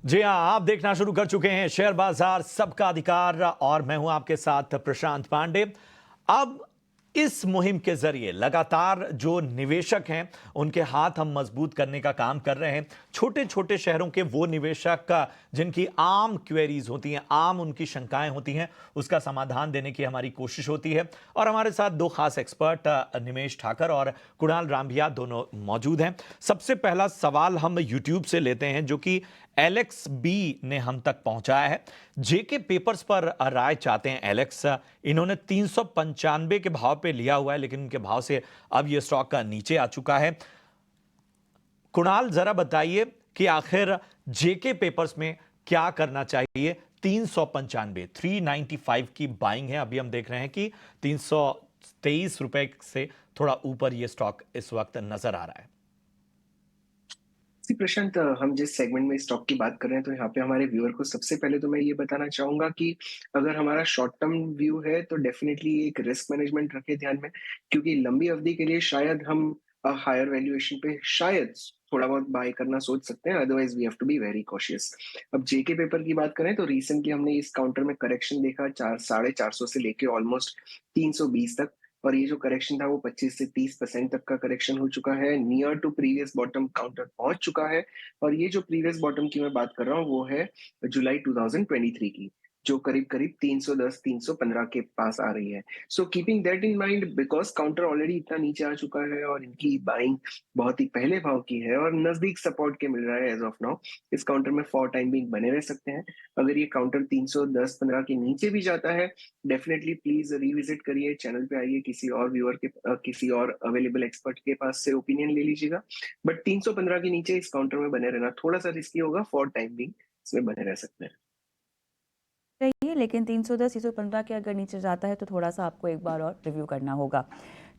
जी हाँ, आप देखना शुरू कर चुके हैं शेयर बाजार सबका अधिकार और मैं हूं आपके साथ प्रशांत पांडे। अब इस मुहिम के जरिए लगातार जो निवेशक हैं उनके हाथ हम मजबूत करने का काम कर रहे हैं। छोटे छोटे शहरों के वो निवेशक जिनकी आम क्वेरीज होती हैं, आम उनकी शंकाएं होती हैं, उसका समाधान देने की हमारी कोशिश होती है। और हमारे साथ दो खास एक्सपर्ट निमेश ठाकर और कुणाल रामभिया दोनों मौजूद हैं। सबसे पहला सवाल हम यूट्यूब से लेते हैं जो कि एलेक्स बी ने हम तक पहुंचाया है। जेके पेपर्स पर राय चाहते हैं एलेक्स। इन्होंने 395 के भाव पे लिया हुआ है, लेकिन इनके भाव से अब यह स्टॉक का नीचे आ चुका है। कुणाल, जरा बताइए कि आखिर जेके पेपर्स में क्या करना चाहिए। 395 395 की बाइंग है। अभी हम देख रहे हैं कि 323 रुपए से थोड़ा ऊपर यह स्टॉक इस वक्त नजर आ रहा है। प्रशांत, हम जिस सेगमेंट में स्टॉक की बात कर रहे हैं तो यहाँ पे हमारे व्यूअर को सबसे पहले तो मैं ये बताना चाहूंगा कि अगर हमारा शॉर्ट टर्म व्यू है तो डेफिनेटली एक रिस्क मैनेजमेंट रखे ध्यान में, क्योंकि लंबी अवधि के लिए शायद हम हायर वैल्यूएशन पे शायद थोड़ा बहुत बाय करना सोच सकते हैं, otherwise we have to be very cautious. अब जेके पेपर की बात करें तो रिसेंटली हमने इस काउंटर में करेक्शन देखा 400-450 से लेके ऑलमोस्ट 320 तक, और ये जो करेक्शन था वो 25 से 30% तक का करेक्शन हो चुका है। Near to previous bottom counter पहुंच चुका है, और ये जो प्रीवियस बॉटम की मैं बात कर रहा हूँ वो है जुलाई 2023 की, जो करीब करीब 310-315 के पास आ रही है। So keeping that in mind, because counter already इतना नीचे आ चुका है और इनकी बाइंग बहुत ही पहले भाव की है और नजदीक सपोर्ट के मिल रहा है एज ऑफ नाउ, इस काउंटर में फॉर टाइम बिंग बने रह सकते हैं। अगर ये काउंटर 310-15 के नीचे भी जाता है, डेफिनेटली प्लीज रिविजिट करिए, चैनल पे आइए, किसी और व्यूअर के किसी और अवेलेबल एक्सपर्ट के पास से ओपिनियन ले लीजिएगा। बट 315 के नीचे इस काउंटर में बने रहना थोड़ा सा रिस्की होगा, फॉर टाइम बिंग इसमें बने रह सकते हैं। रही है, लेकिन 310 315 के अगर नीचे जाता है तो थोड़ा सा आपको एक बार और रिव्यू करना होगा।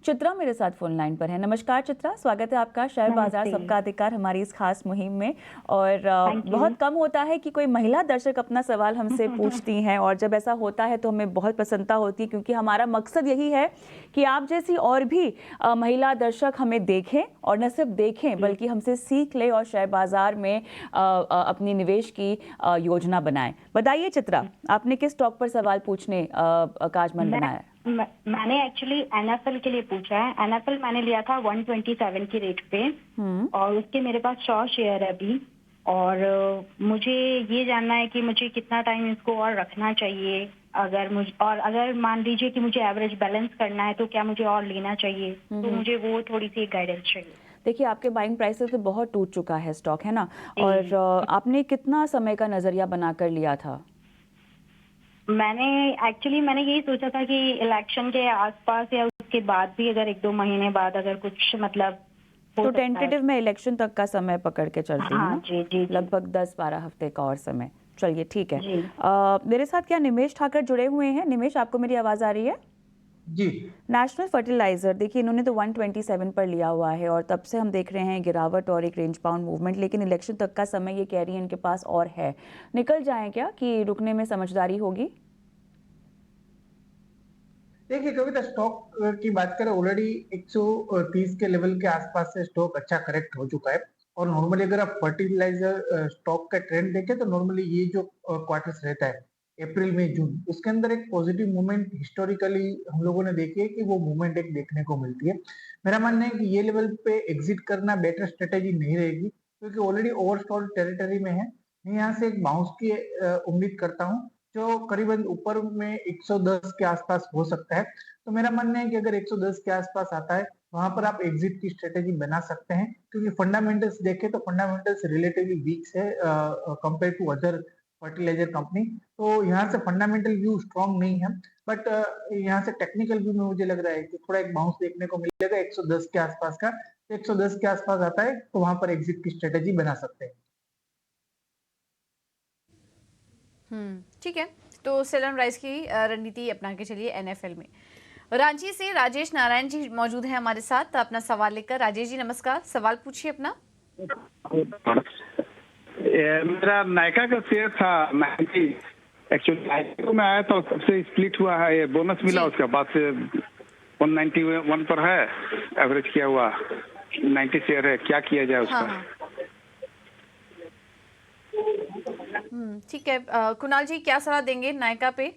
चित्रा मेरे साथ फोन लाइन पर है। नमस्कार चित्रा, स्वागत है आपका शेयर बाजार सबका अधिकार हमारी इस खास मुहिम में। और बहुत कम होता है कि कोई महिला दर्शक अपना सवाल हमसे पूछती हैं, और जब ऐसा होता है तो हमें बहुत प्रसन्नता होती है, क्योंकि हमारा मकसद यही है कि आप जैसी और भी महिला दर्शक हमें देखें, और न सिर्फ देखें बल्कि हमसे सीख ले और शेयर बाजार में अपनी निवेश की योजना बनाएं। बताइए चित्रा, आपने किस स्टॉक पर सवाल पूछने का आज मन बनाया? मैंने एक्चुअली एनएफएल के लिए पूछा है। एनएफएल मैंने लिया था 127 की रेट पे, और उसके मेरे पास 100 शेयर है अभी, और मुझे ये जानना है कि मुझे कितना टाइम इसको और रखना चाहिए। अगर मान लीजिए कि मुझे एवरेज बैलेंस करना है तो क्या मुझे और लेना चाहिए, तो मुझे वो थोड़ी सी गाइडेंस चाहिए। देखिए, आपके बाइंग प्राइसेस तो बहुत टूट चुका है स्टॉक, है ना, और आपने कितना समय का नजरिया बनाकर लिया था? मैंने यही सोचा था कि इलेक्शन के आसपास या उसके बाद भी, अगर 1-2 महीने बाद अगर कुछ मतलब तो टेंटेटिव में इलेक्शन तक का समय पकड़ के चलती है। हाँ, जी, लगभग 10-12 हफ्ते का और समय। चलिए ठीक है। मेरे साथ क्या निमेश ठाकर जुड़े हुए हैं? निमेश, आपको मेरी आवाज आ रही है? जी। नेशनल फर्टिलाइजर, देखिए इन्होंने तो 127 पर लिया हुआ है, और तब से हम देख रहे हैं गिरावट और एक रेंज बाउंड मूवमेंट, लेकिन इलेक्शन तक का समय ये कह रही है इनके पास और है। निकल जाएं क्या, कि रुकने में समझदारी होगी? देखिए, कविता, स्टॉक की बात करें, ऑलरेडी 130 के लेवल के आसपास से स्टॉक अच्छा करेक्ट हो चुका है, और नॉर्मली अगर आप फर्टिलाइजर स्टॉक का ट्रेंड देखें तो नॉर्मली ये जो क्वार्टर्स रहता है अप्रैल मई जून, उसके अंदर एक पॉजिटिव मूवमेंट हिस्टोरिकली हम लोगों ने देखी है कि वो मूवमेंट एक देखने को मिलती है। मेरा मानना है कि ये लेवल पे एग्जिट करना बेटर स्ट्रेटेजी नहीं रहेगी, क्योंकि ऑलरेडी ओवरसोल्ड टेरिटरी में है। मैं यहाँ से एक बाउंस की उम्मीद करता हूँ, जो करीबन ऊपर में 110 के आसपास हो सकता है। तो मेरा मानना है कि अगर 110 के आसपास आता है, वहां पर आप एग्जिट की स्ट्रेटेजी बना सकते हैं, क्योंकि फंडामेंटल्स देखें तो फंडामेंटल्स रिलेटिवली वीक है compare to other fertilizer company. तो यहाँ से फंडामेंटल व्यू स्ट्रॉन्ग नहीं है, बट यहाँ से टेक्निकल व्यू में मुझे लग रहा है कि थोड़ा एक बाउंस देखने को मिलेगा 110 के आसपास का। 110 के आसपास आता है तो वहां पर एग्जिट की स्ट्रेटेजी बना सकते हैं। ठीक है, तो सेल एंड राइज की रणनीति अपना के चलिए एनएफएल में। रांची से राजेश नारायण जी मौजूद हैं हमारे साथ अपना सवाल लेकर। राजेश जी नमस्कार, सवाल पूछिए अपना। मेरा नायका का शेयर था 90, एक्चुअली आईपीओ में आया था, सबसे स्प्लिट हुआ है, ये बोनस मिला, उसके बाद से 191 पर है, एवरेज किया हुआ 90 शेयर है, क्या किया जाए उसका? ठीक है। कुणाल जी क्या सलाह देंगे नायका पे?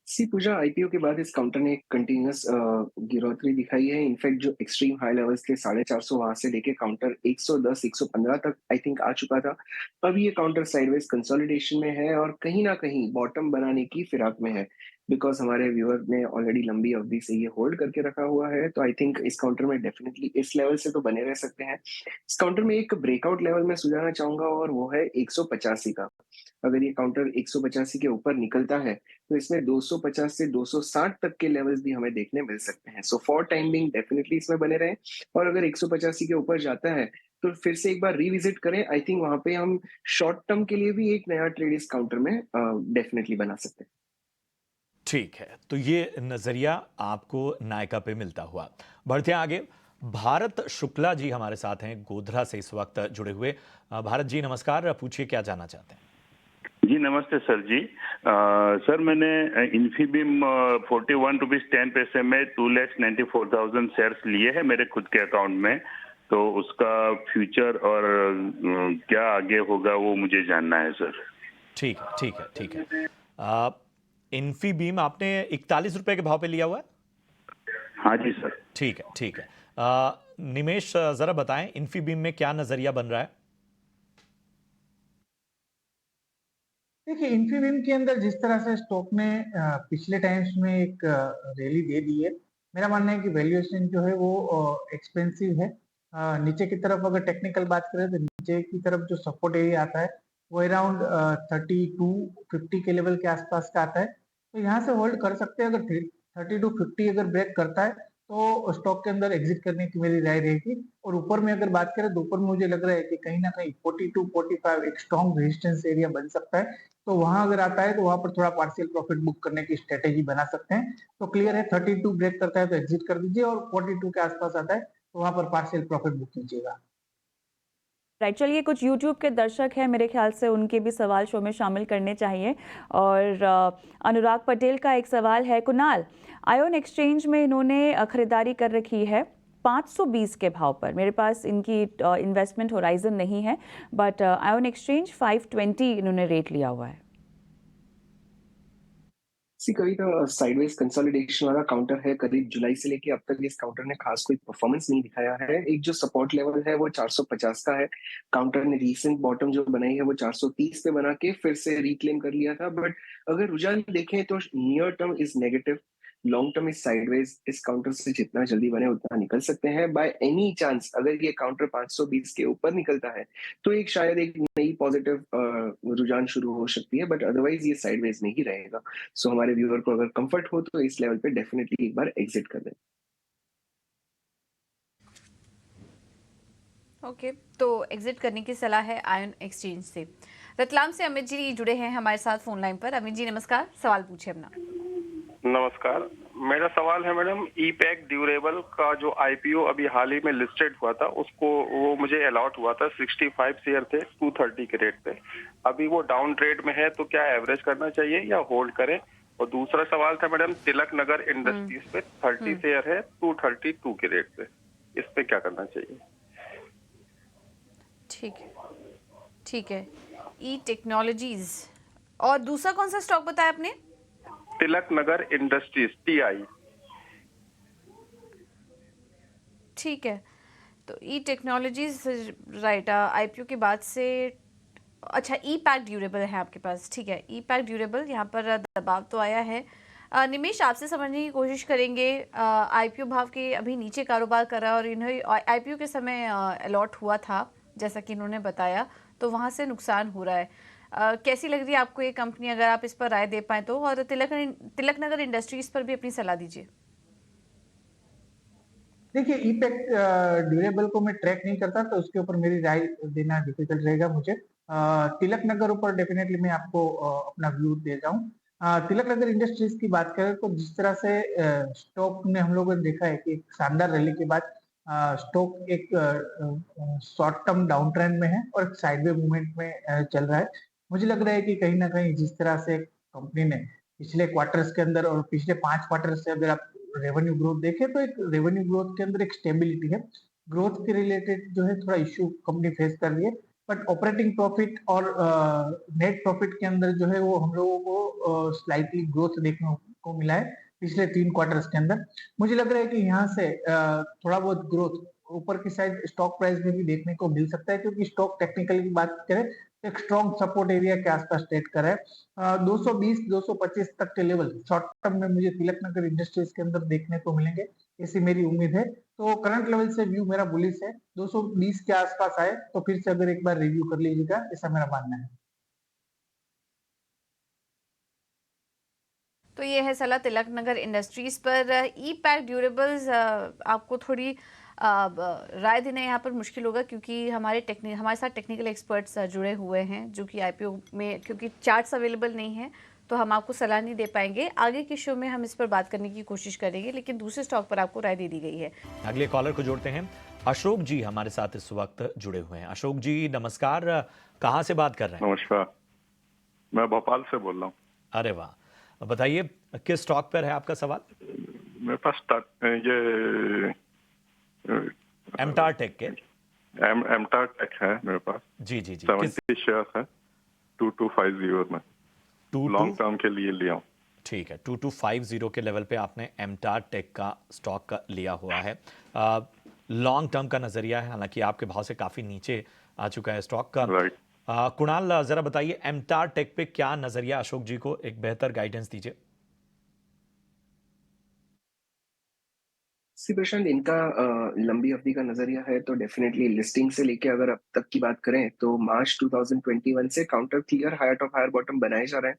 सी पूजा, आईपीओ के बाद इस काउंटर ने एक कंटिन्यूअस गिरौतरी दिखाई है। इनफैक्ट जो एक्सट्रीम हाई लेवल्स थे 450 वहां से लेके काउंटर 110 115 तक आई थिंक आ चुका था। अब ये काउंटर साइडवेज कंसोलिडेशन में है और कहीं ना कहीं बॉटम बनाने की फिराक में है, बिकॉज हमारे व्यूअर ने ऑलरेडी लंबी अवधि से ये होल्ड करके रखा हुआ है। तो आई थिंक इस काउंटर में डेफिनेटली इस लेवल से तो बने रह सकते हैं। इस काउंटर में एक ब्रेकआउट लेवल में सुझाना चाहूंगा और वो है 185 का। अगर ये काउंटर 185 के ऊपर निकलता है तो इसमें 250 से 260 तक के लेवल्स भी हमें देखने मिल सकते हैं। So for time Bing definitely इसमें बने रहें, और अगर 185 के ऊपर जाता है तो फिर से एक बार रिविजिट करें। आई थिंक वहां पे हम शॉर्ट टर्म के लिए भी एक नया ट्रेड इस काउंटर में डेफिनेटली बना सकते हैं। ठीक है, तो ये नजरिया आपको नायका पे मिलता हुआ। बढ़ते हैं आगे। भारत शुक्ला जी हमारे साथ हैं गोधरा से इस वक्त जुड़े हुए। भारत जी नमस्कार, पूछिए क्या जानना चाहते हैं। जी नमस्ते सर जी। सर मैंने इन्फीबीम 41 रुपीज 10 पैसे में 2,94,000 शेयर्स लिए हैं मेरे खुद के अकाउंट में। तो उसका फ्यूचर और क्या आगे होगा वो मुझे जानना है सर। ठीक है, ठीक है, ठीक है। इन्फीबीम आपने 41 रुपए के भाव पे लिया हुआ है? हाँ जी सर। ठीक है, ठीक है। निमेश जरा बताएं इन्फीबीम में क्या नजरिया बन रहा है? देखिए, इन्फीबीम के अंदर जिस तरह से स्टॉक ने पिछले टाइम्स में एक रैली दे दी है, मेरा मानना है कि वैल्यूएशन जो है वो एक्सपेंसिव है। नीचे की तरफ अगर टेक्निकल बात करें तो नीचे की तरफ जो सपोर्ट एरिया आता है वो अराउंड 3250 के लेवल के आसपास का आता है। तो यहाँ से होल्ड कर सकते हैं। अगर 3250 अगर ब्रेक करता है तो स्टॉक के अंदर एग्जिट करने की मेरी राय रहेगी। और ऊपर में अगर बात करें तो ऊपर में मुझे लग रहा है कि कहीं ना कहीं 42-45 एक स्ट्रॉन्ग रेजिस्टेंस एरिया बन सकता है। तो वहां अगर आता है तो वहां पर थोड़ा पार्शियल प्रॉफिट बुक करने की स्ट्रेटेजी बना सकते हैं। तो क्लियर है, 32 ब्रेक करता है तो एग्जिट कर दीजिए, और 42 के आसपास आता है तो वहां पर पार्शियल प्रॉफिट बुक कीजिएगा। राइट, चलिए कुछ यूट्यूब के दर्शक हैं, मेरे ख्याल से उनके भी सवाल शो में शामिल करने चाहिए। और अनुराग पटेल का एक सवाल है, कुणाल आयोन एक्सचेंज में इन्होंने खरीदारी कर रखी है 520 के भाव पर। मेरे पास इनकी इन्वेस्टमेंट होराइजन नहीं है, बट आयोन एक्सचेंज 520 इन्होंने रेट लिया हुआ है। सी कभी का साइडवेज कंसोलिडेशन वाला काउंटर है। करीब जुलाई से लेके अब तक इस काउंटर ने खास कोई परफॉर्मेंस नहीं दिखाया है। एक जो सपोर्ट लेवल है वो 450 का है। काउंटर ने रीसेंट बॉटम जो बनाई है वो 430 पे बना के फिर से रिक्लेम कर लिया था। बट अगर रुझान देखें तो near term is negative, long term is sideways. इस काउंटर से जितना जल्दी बने उतना निकल सकते हैं। बाय एनी चांस अगर ये काउंटर 520 के ऊपर निकलता है तो एक शायद एक नई पॉजिटिव रुझान शुरू हो सकती है, बट अदरवाइज ये साइडवेज नहीं रहेगा। सो हमारे व्यूअर को अगर कंफर्ट हो तो इस लेवल पे डेफिनेटली एक बार एग्जिट कर दें। ओके, तो एग्जिट करने की सलाह है आयन एक्सचेंज से। रतलाम से अमित जी जुड़े हैं हमारे साथ फोन लाइन पर। अमित जी नमस्कार, सवाल पूछिए अपना। नमस्कार, मेरा सवाल है मैडम, ई पैक ड्यूरेबल का जो आईपीओ अभी हाल ही में लिस्टेड हुआ था उसको वो मुझे अलॉट हुआ था, 65 शेयर थे 230 के रेट पे। अभी वो डाउन ट्रेड में है तो क्या एवरेज करना चाहिए या होल्ड करें? और दूसरा सवाल था मैडम, तिलक नगर इंडस्ट्रीज पे 30 शेयर है 232 के रेट पे, इस पे क्या करना चाहिए? ठीक है, ठीक है। ई टेक्नोलॉजीज और दूसरा कौन सा स्टॉक बताया आपने? Tilak Nagar industries, TI। ठीक है, तो ई टेक्नोलॉजीज राइट, आईपीओ के बाद से अच्छा ई पैक ड्यूरेबल है आपके पास। ठीक है, ई पैक ड्यूरेबल, यहाँ पर दबाव तो आया है। निमेश आपसे समझने की कोशिश करेंगे, आईपीओ भाव के अभी नीचे कारोबार कर रहा है और इन्हें आईपीओ के समय अलॉट हुआ था जैसा कि इन्होंने बताया, तो वहाँ से नुकसान हो रहा है। कैसी लग रही है आपको ये कंपनी, अगर आप इस पर राय दे पाए तो? और तिलक नगर इंडस्ट्रीज पर भी अपनी सलाह दीजिए। देखिए, ई पैक ड्यूरेबल को मैं ट्रैक नहीं करता तो उसके ऊपर मेरी राय देना डिफिकल्ट रहेगा मुझे। तिलक नगर ऊपर डेफिनेटली मैं आपको अपना व्यू दे रहा हूँ। तिलक नगर इंडस्ट्रीज की बात करें तो जिस तरह से स्टॉक में हम लोगों ने देखा है कि एक शानदार रैली के बाद स्टॉक एक शॉर्ट टर्म डाउन ट्रेंड में है और एक साइडवे मूवमेंट में चल रहा है। मुझे लग रहा है कि कहीं ना कहीं जिस तरह से कंपनी ने पिछले क्वार्टर्स के अंदर और पिछले 5 क्वार्टर से अगर आप रेवेन्यू ग्रोथ देखें तो एक रेवेन्यू ग्रोथ के अंदर एक स्टेबिलिटी है। ग्रोथ के रिलेटेड जो है थोड़ा इश्यू कंपनी फेस कर रही है, बट ऑपरेटिंग प्रॉफिट और नेट प्रॉफिट के अंदर जो है वो हम लोगों को स्लाइटली ग्रोथ देखने को मिला है पिछले 3 क्वार्टर्स के अंदर। मुझे लग रहा है कि यहाँ से थोड़ा बहुत ग्रोथ ऊपर की साइड स्टॉक प्राइस में भी देखने को मिल सकता है, क्योंकि स्टॉक टेक्निकल की बात करें एक स्ट्रॉन्ग सपोर्ट एरिया के आसपास ट्रेड कर रहा है। 220-225 तक के लेवल शॉर्ट टर्म में मुझे तिलक नगर इंडस्ट्रीज के अंदर देखने को मिलेंगे, ऐसी मेरी उम्मीद है। तो करंट लेवल से व्यू मेरा बुलिश है, 220 के आसपास आए तो फिर से अगर एक बार रिव्यू कर लीजिएगा, ऐसा मेरा मानना है। तो ये है सलाह तिलक नगर इंडस्ट्रीज पर। ई पैक ड्यूरेबल्स आपको थोड़ी राय देना यहाँ पर मुश्किल होगा, क्योंकि हमारे साथ टेक्निकल एक्सपर्ट्स जुड़े हुए हैं जो कि आईपीओ में, क्योंकि चार्ट्स अवेलेबल नहीं है तो हम आपको सलाह नहीं दे पाएंगे। आगे के शो में हम इस पर बात करने की कोशिश करेंगे, लेकिन दूसरे स्टॉक पर आपको राय दे दी गई है। अगले कॉलर को जोड़ते हैं। अशोक जी हमारे साथ इस वक्त जुड़े हुए हैं। अशोक जी नमस्कार, कहाँ से बात कर रहे हैं? नमस्कार, मैं भोपाल से बोल रहा हूँ। अरे वाह, बताइए किस स्टॉक पर है आपका सवाल? मेरे पास ये एमटार टेक के एमटार टेक है मेरे पास। जी जी जी, 70 शेयर है 2250 में, लॉन्ग टर्म के लिए लिया हूँ। ठीक है, 2250 के लेवल पे आपने एमटार टेक का स्टॉक का लिया हुआ है। लॉन्ग टर्म का नजरिया है, हालांकि आपके भाव से काफी नीचे आ चुका है स्टॉक का। राइट। कुणाल जरा बताइए एमटार टेक पे क्या नजरिया अशोक जी को, एक बेहतर गाइडेंस दीजिए। प्रशांत, इनका लंबी अवधि का नजरिया है तो डेफिनेटली लिस्टिंग से लेके अगर अब तक की बात करें तो मार्च 2021 से counter clear higher top higher bottom बनाए जा रहे हैं।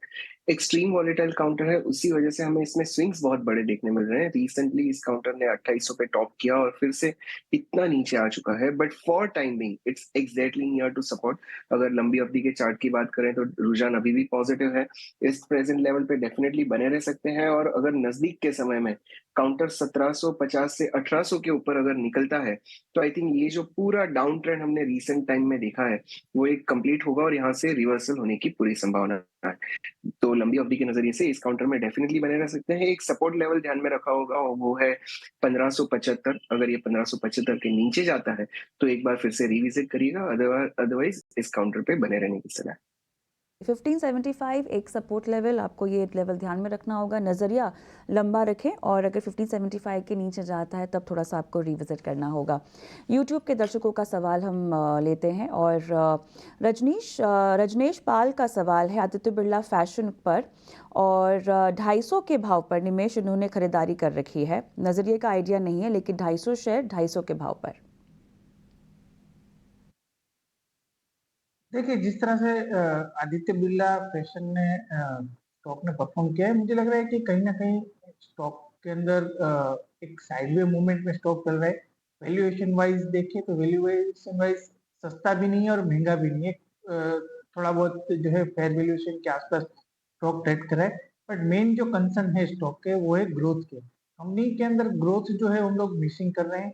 एक्सट्रीम वॉलेटाइल काउंटर है, उसी वजह से हमें इसमें स्विंग्स बहुत बड़े देखने मिल रहे हैं। रिसेंटली इस काउंटर ने 2800 पे टॉप किया और फिर से इतना नीचे आ चुका है, but for time being it's exactly near to support. अगर लंबी अवधि के चार्ट की बात करें तो रुझान अभी भी पॉजिटिव है, इस प्रेजेंट लेवल पे डेफिनेटली बने रह सकते हैं। और अगर नजदीक के समय में काउंटर 1750 से 1800 के ऊपर अगर निकलता है तो आई थिंक ये जो पूरा डाउन ट्रेंड हमने रीसेंट टाइम में देखा है वो एक कंप्लीट होगा और यहाँ से रिवर्सल होने की पूरी संभावना है। तो लंबी अवधि के नजरिए से इस काउंटर में डेफिनेटली बने रह सकते हैं। एक सपोर्ट लेवल ध्यान में रखा होगा और वो है 1575। अगर ये 1575 के नीचे जाता है तो एक बार फिर से रिविजिट करिएगा, अदरवाइज इस काउंटर पे बने रहने की सलाह। 1575 एक सपोर्ट लेवल, आपको ये लेवल ध्यान में रखना होगा, नज़रिया लंबा रखें और अगर 1575 के नीचे जाता है तब थोड़ा सा आपको रिविजिट करना होगा। यूट्यूब के दर्शकों का सवाल हम लेते हैं और रजनीश पाल का सवाल है आदित्य बिरला फैशन पर और 250 के भाव पर निमेश इन्होंने खरीदारी कर रखी है। नज़रिए का आइडिया नहीं है लेकिन 250 शेयर 250 के भाव पर। देखिए, जिस तरह से आदित्य बिरला फैशन ने स्टॉक ने परफॉर्म किया है, मुझे लग रहा है कि कहीं ना कहीं स्टॉक के अंदर एक साइडवे मूवमेंट में स्टॉक चल रहा है। वैल्यूएशन वाइज देखें तो वैल्यूएशन वाइज सस्ता भी नहीं है और महंगा भी नहीं है, थोड़ा बहुत जो है फेयर वैल्यूएशन के आसपास स्टॉक ट्रेड कर रहा है। बट मेन जो कंसर्न है स्टॉक के वो है ग्रोथ के। कंपनी के अंदर ग्रोथ जो है हम लोग मिसिंग कर रहे हैं,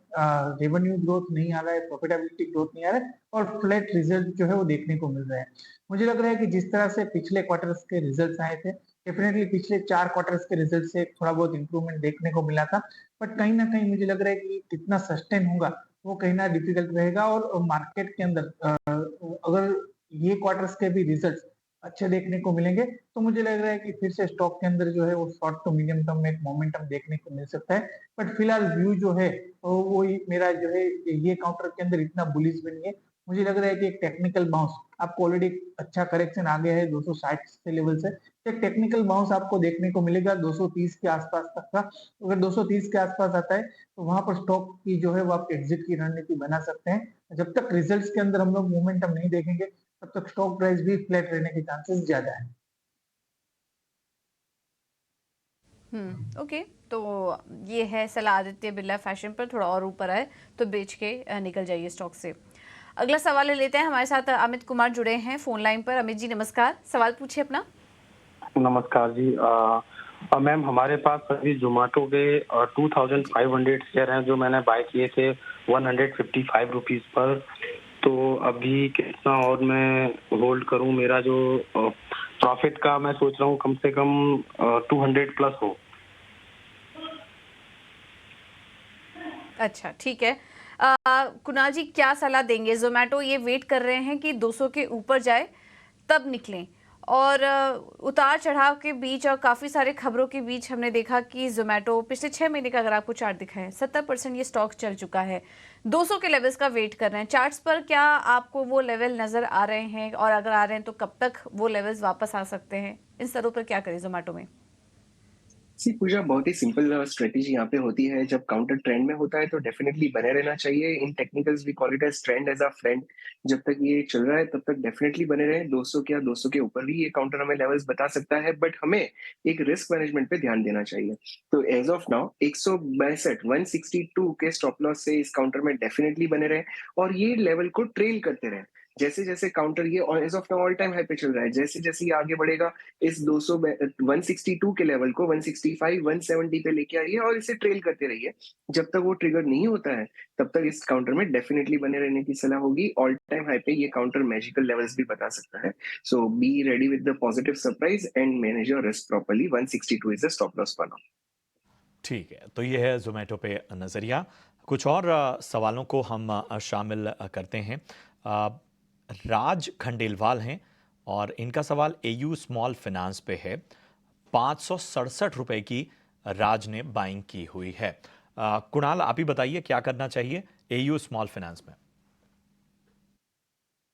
रेवेन्यू ग्रोथ नहीं आ रहा है, प्रॉफिटेबिलिटी ग्रोथ नहीं आ रहा है और फ्लैट रिजल्ट जो है वो देखने को मिल रहा है। मुझे लग रहा है कि जिस तरह से पिछले क्वार्टर्स के रिजल्ट्स आए थे, डेफिनेटली पिछले 4 क्वार्टर्स के रिजल्ट से थोड़ा बहुत इंप्रूवमेंट देखने को मिला था, बट कहीं ना कहीं मुझे लग रहा है कि कितना सस्टेन होगा वो कहीं ना डिफिकल्ट रहेगा। और मार्केट के अंदर अगर ये क्वार्टर्स के भी रिजल्ट अच्छे देखने को मिलेंगे तो मुझे लग रहा है कि फिर से स्टॉक के अंदर जो है वो शॉर्ट टू मीडियम टर्म में एक मोमेंटम देखने को मिल सकता है। बट फिलहाल व्यू जो है वो मेरा जो है ये काउंटर के अंदर इतना बुलिश भी नहीं है। मुझे लग रहा है कि एक टेक्निकल बाउंस, आपको ऑलरेडी अच्छा करेक्शन आ गया है 260 के लेवल से, एक टेक्निकल बाउंस आपको देखने को मिलेगा 230 के आसपास तक का। अगर 230 के आसपास आता है तो वहां पर स्टॉक की जो है वो आप एग्जिट की रणनीति बना सकते हैं। जब तक रिजल्ट्स के अंदर हम लोग मोमेंटम नहीं देखेंगे तब तक स्टॉक प्राइस भी फ्लैट रहने के चांसेस ज्यादा है। ओके, तो ये है सलाह आदित्य बिरला फैशन पर, थोड़ा और ऊपर आए तो बेच के निकल जाइए स्टॉक से। अगला सवाल लेते हैं, हमारे साथ अमित कुमार जुड़े हैं फोन लाइन पर। अमित जी नमस्कार, सवाल पूछिए अपना। नमस्कार जी, मैम हमारे पास अभी जोमेटो के 2500 शेयर हैं जो मैंने बाय किए थे 155 रुपीज पर। तो अभी कितना और मैं होल्ड करूं? मेरा जो प्रॉफिट का मैं सोच रहा हूं कम से कम 200 प्लस हो। अच्छा ठीक है, कुणाल जी क्या सलाह देंगे? जोमेटो ये वेट कर रहे हैं कि 200 के ऊपर जाए तब निकलें, और उतार चढ़ाव के बीच और काफ़ी सारे खबरों के बीच हमने देखा कि जोमेटो पिछले 6 महीने का अगर आपको चार्ट दिखाएं 70% ये स्टॉक चल चुका है, 200 के लेवल्स का वेट कर रहे हैं। चार्ट्स पर क्या आपको वो लेवल नज़र आ रहे हैं, और अगर आ रहे हैं तो कब तक वो लेवल्स वापस आ सकते हैं? इन स्तरों पर क्या करें जोमेटो में? सी पूजा बहुत ही सिंपल स्ट्रेटेजी यहाँ पे होती है। जब काउंटर ट्रेंड में होता है तो डेफिनेटली बने रहना चाहिए। In technicals we call it as trend as a friend. जब तक ये चल रहा है तब तक डेफिनेटली बने रहे। 200 क्या 200 के ऊपर भी ये काउंटर हमें लेवल्स बता सकता है, बट हमें एक रिस्क मैनेजमेंट पे ध्यान देना चाहिए। तो एज ऑफ नाउ 162 के स्टॉप लॉस से इस काउंटर में डेफिनेटली बने रहे और ये लेवल को ट्रेल करते रहे। जैसे जैसे काउंटर ये as of now all time high पे चल रहा है, जैसे जैसे ये आगे बढ़ेगा इस 162 के लेवल को 165 170 पे लेके आइए और इसे ट्रेल करते रहिए। जब तक वो ट्रिगर नहीं होता है तब तक इस काउंटर में डेफिनेटली बने रहने की सलाह होगी। ऑल टाइम हाई पे ये काउंटर मैजिकल लेवल्स भी बता सकता है। So be ready with the positive surprise and manage your risk properly. 162 is the stop loss for now. ठीक है, तो ये है जोमेटो पे नज़रिया। कुछ और सवालों को हम शामिल करते हैं। राज खंडेलवाल हैं और इनका सवाल एयू स्मॉल फाइनेंस पे है। 567 रुपए की राज ने बाइंग की हुई है। कुणाल, आप ही बताइए क्या करना चाहिए एयू स्मॉल फाइनेंस में?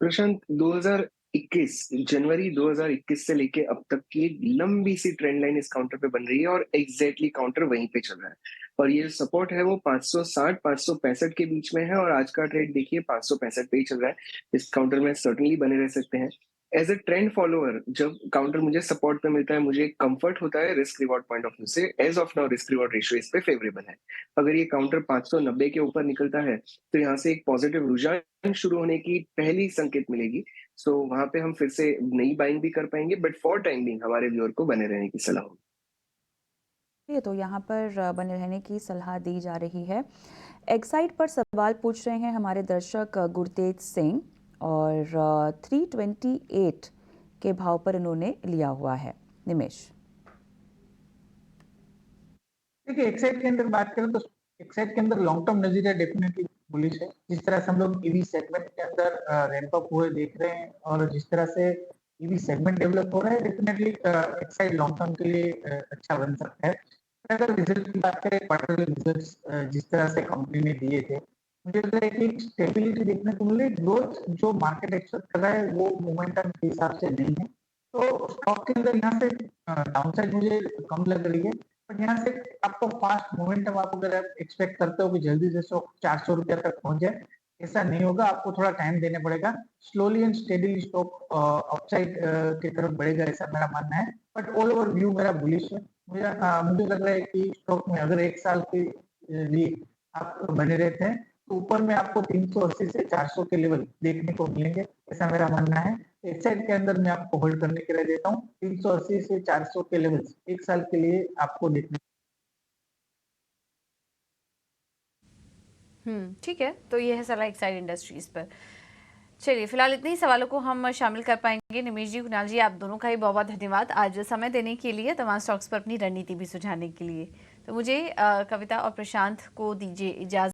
प्रशांत, 2021 जनवरी 2021 से लेके अब तक की एक लंबी सी ट्रेंड लाइन इस काउंटर पे बन रही है और एग्जैक्टली काउंटर वहीं पे चल रहा है और ये सपोर्ट है वो 560 565 के बीच में है और आज का ट्रेड देखिए 565 पे ही चल रहा है। इस काउंटर में सर्टनली बने रह सकते हैं। एज ए ट्रेंड फॉलोअर जब काउंटर मुझे सपोर्ट पे मिलता है मुझे कंफर्ट होता है risk reward point of view से। As of now risk reward ratio इस पे फेवरेबल है। अगर ये काउंटर 590 के ऊपर निकलता है तो यहाँ से एक पॉजिटिव रुझान शुरू होने की पहली संकेत मिलेगी। सो वहां पे हम फिर से नई बाइंग भी कर पाएंगे, बट फॉर टाइम बिंग हमारे व्यूअर को बने रहने की सलाह होगी। ये तो यहाँ पर बने रहने की सलाह दी जा रही है। एक्साइट पर सवाल पूछ रहे हैं हमारे दर्शक गुरतेज सिंह और 328 के भाव पर इन्होंने लिया हुआ है। निमेश, देखिए एक्साइट के अंदर बात करें तो एक्साइट के अंदर लॉन्ग टर्म नजरिया डेफिनेटली बुलिश है। जिस तरह से हम लोग ईवी सेगमेंट के अंदर रैंप अप हुए देख रहे हैं और जिस तरह से ईवी सेगमेंट डेवलप हो रहा है डेफिनेटली एक्साइट लॉन्ग टर्म के लिए अच्छा बन सकता है। अगर रिजल्ट की बात करें क्वार्टरली रिजल्ट्स जिस तरह से कंपनी ने दिए थे मुझे लग रहा है कि स्टेबिलिटी देखने को मिले। ग्रोथ जो मार्केट एक्सपेक्ट कर रहा है वो मोमेंटम के हिसाब से नहीं है तो स्टॉक के अंदर यहाँ से डाउनसाइड मुझे कम लग रही है। बट यहाँ से आपको फास्ट मोमेंटम आप अगर एक्सपेक्ट करते हो कि जल्दी से स्टॉक 400 रुपया तक पहुंच जाए, ऐसा नहीं होगा। आपको थोड़ा टाइम देने पड़ेगा। Slowly and steadily stock upside की तरफ बढ़ेगा ऐसा मेरा मानना है। बट ऑल ओवर व्यू मेरा बुलिश है। मुझे लग रहा है कि स्टॉक में अगर 1 साल के लिए आप बने रहते हैं तो ऊपर में आपको 380 से 400 के लेवल देखने को मिलेंगे ऐसा मेरा मानना है। एक्साइड के अंदर मैं आपको होल्ड करने के लिए देता हूँ 380 से 400 के लेवल 1 साल के लिए आपको देखने। ठीक है, तो ये है सलाह एक्साइड इंडस्ट्रीज पर। चलिए फिलहाल इतने ही सवालों को हम शामिल कर पाएंगे। निमेश जी, कुणाल जी, आप दोनों का ही बहुत बहुत धन्यवाद आज समय देने के लिए, तमाम स्टॉक्स पर अपनी रणनीति भी सुझाने के लिए। तो मुझे कविता और प्रशांत को दीजिए इजाजत।